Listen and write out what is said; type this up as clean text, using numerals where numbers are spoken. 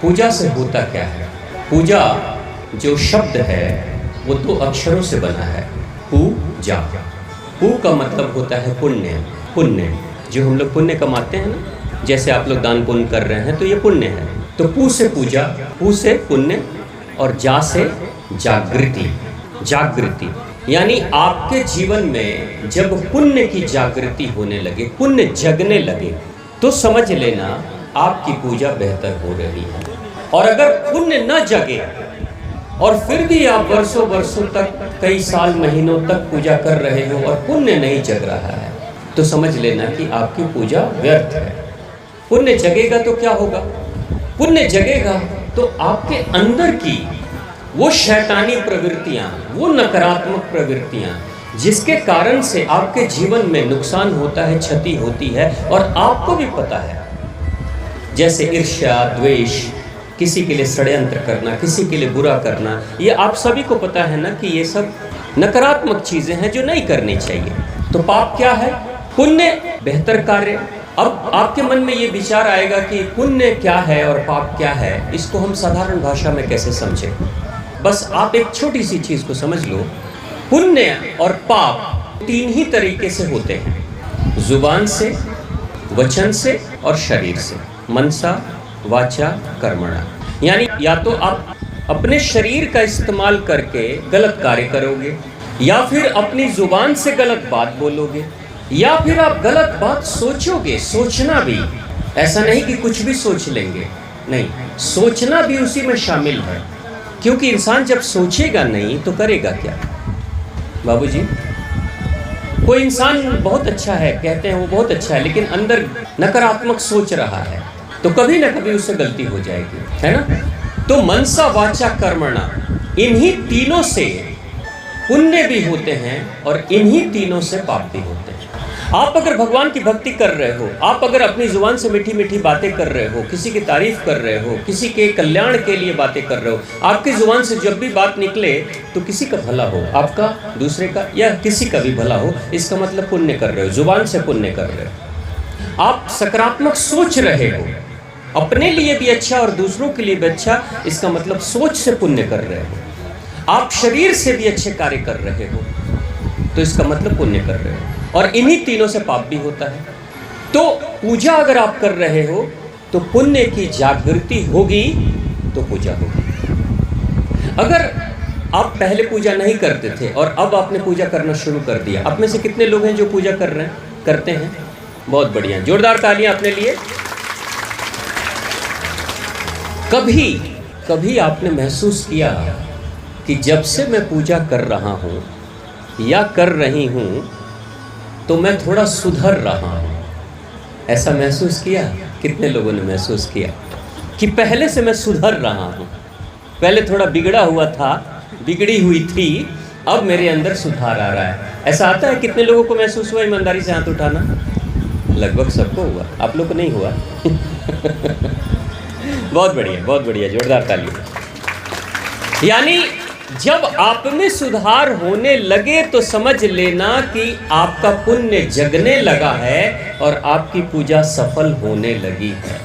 पूजा से होता क्या है? पूजा जो शब्द है वो 2 अक्षरों से बना है, पूजा। पू का मतलब होता है पुण्य। पुण्य जो हम लोग पुण्य कमाते हैं ना, जैसे आप लोग दान पुण्य कर रहे हैं तो ये पुण्य है। तो पू से पूजा, पू से पुण्य, और जा से जागृति। जागृति यानी आपके जीवन में जब पुण्य की जागृति होने लगे, पुण्य जगने लगे, तो समझ लेना आपकी पूजा बेहतर हो रही है। और अगर पुण्य न जगे और फिर भी आप वर्षों वर्षों तक, कई साल महीनों तक पूजा कर रहे हो और पुण्य नहीं जग रहा है, तो समझ लेना कि आपकी पूजा व्यर्थ है। पुण्य जगेगा तो क्या होगा? पुण्य जगेगा तो आपके अंदर की वो शैतानी प्रवृत्तियां, वो नकारात्मक प्रवृत्तियां, जिसके कारण से आपके जीवन में नुकसान होता है, क्षति होती है, और आपको भी पता है, जैसे ईर्ष्या, द्वेष, किसी के लिए षड्यंत्र करना, किसी के लिए बुरा करना, ये आप सभी को पता है ना कि ये सब नकारात्मक चीजें हैं जो नहीं करनी चाहिए। तो पाप क्या है? पुण्य बेहतर कार्य। अब आपके मन में ये विचार आएगा कि पुण्य क्या है और पाप क्या है, इसको हम साधारण भाषा में कैसे समझें? बस आप एक छोटी सी चीज को समझ लो, पुण्य और पाप 3 ही तरीके से होते हैं, जुबान से, वचन से और शरीर से। मनसा वाचा कर्मणा, यानी या तो आप अपने शरीर का इस्तेमाल करके गलत कार्य करोगे, या फिर अपनी जुबान से गलत बात बोलोगे, या फिर आप गलत बात सोचोगे। सोचना भी, ऐसा नहीं कि कुछ भी सोच लेंगे, नहीं, सोचना भी उसी में शामिल है। क्योंकि इंसान जब सोचेगा नहीं तो करेगा क्या? बाबूजी, कोई इंसान बहुत अच्छा है, कहते हैं वो बहुत अच्छा है, लेकिन अंदर नकारात्मक सोच रहा है, तो कभी ना कभी उससे गलती हो जाएगी, है ना? तो मनसा वाचा कर्मणा, इन्हीं तीनों से पुण्य भी होते हैं और इन्हीं तीनों से पाप भी होते हैं। आप अगर भगवान की भक्ति कर रहे हो, आप अगर अपनी जुबान से मीठी मीठी बातें कर रहे हो, किसी की तारीफ कर रहे हो, किसी के कल्याण के लिए बातें कर रहे हो, आपकी जुबान से जब भी बात निकले तो किसी का भला हो, आपका, दूसरे का, या किसी का भी भला हो, इसका मतलब पुण्य कर रहे हो, जुबान से पुण्य कर रहे हो। आप सकारात्मक सोच रहे हो, अपने लिए भी अच्छा और दूसरों के लिए भी अच्छा, इसका मतलब सोच से पुण्य कर रहे हो। आप शरीर से भी अच्छे कार्य कर रहे हो, तो इसका मतलब पुण्य कर रहे हो, और इन्हीं तीनों से पाप भी होता है। तो पूजा अगर आप कर रहे हो तो पुण्य की जागृति होगी तो पूजा होगी। अगर आप पहले पूजा नहीं करते थे और अब आपने पूजा करना शुरू कर दिया, आप में से कितने लोग हैं जो पूजा कर रहे हैं, करते हैं? बहुत बढ़िया, जोरदार तालियां अपने लिए। कभी आपने महसूस किया कि जब से मैं पूजा कर रहा हूँ या कर रही हूँ तो मैं थोड़ा सुधर रहा हूँ? ऐसा महसूस किया? कितने लोगों ने महसूस किया कि पहले से मैं सुधर रहा हूँ, पहले थोड़ा बिगड़ा हुआ था, बिगड़ी हुई थी, अब मेरे अंदर सुधार आ रहा है? ऐसा आता है? कितने लोगों को महसूस हुआ? ईमानदारी से हाथ उठाना। लगभग सबको हुआ, आप लोग को नहीं हुआ? बहुत बढ़िया, बहुत बढ़िया, जोरदार ताली। यानी जब आप में सुधार होने लगे तो समझ लेना कि आपका पुण्य जगने लगा है और आपकी पूजा सफल होने लगी है।